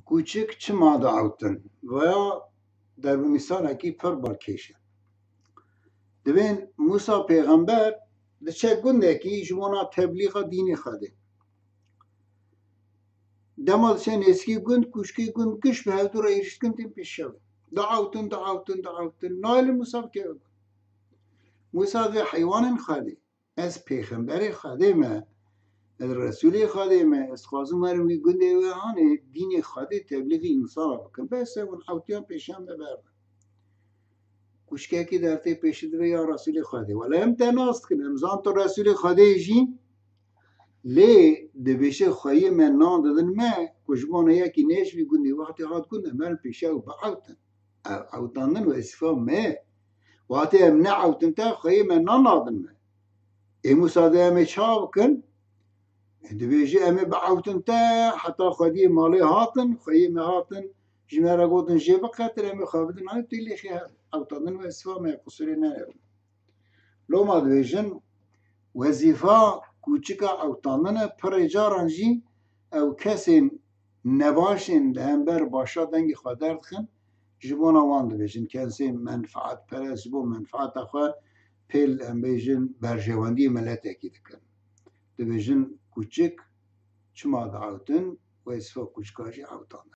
کوچک چما دعوتن و یا در مثال اکی پر بالکیشن دوین موسی پیغمبر دچه گنده کی جوانا تبلیغ دین خاده دمال سن اسکی گند کوشکی گند کش به هر دور ایرش کندیم پیش شد دعوتن نایل موسی که موسی ده حیوان خاده از پیغمبر خاده ما از رسول خاده ما از خازم مروی گنده و هانه دین خاده تبلیغ انسان بکن بس اون حوتیان پیشم ببر کوشکی که در تی پیشید و یا رسول خاده ولی هم تناست کنم زان تو رسول خاده جین لی دبیشه خواهی من نام دادن ما کشبانه یکی نیش بی گنده وقتی هات کنه من پیشه و بعوتن عوتاندن و اسفام ما وقتی هم نه عوتن تا خواهی من نام دادن ما ای مصاده همه چا بکن دبیشه همه بعوتن تا حتی خواهی مالی هاتن خواهی ما هاتن جمعه گوتن جیبه قطر همه خوابدن آنه تیلی خیلی عوتاندن و اسفام ما قصوری نرم لو ما دبیشن وظیفه کوچکا عوتاندن پر جارانجی او کسی نباشین لهمبر باشا دنگی خواه درد خن جبونا وان دبیشن کسی منفعت پرست بو منفعت خواه پیل هم بیشن برجواندی ملت اکی دکن دبیشن کوچک چما دعوتن و اسفا کوچکاشی عوتاندن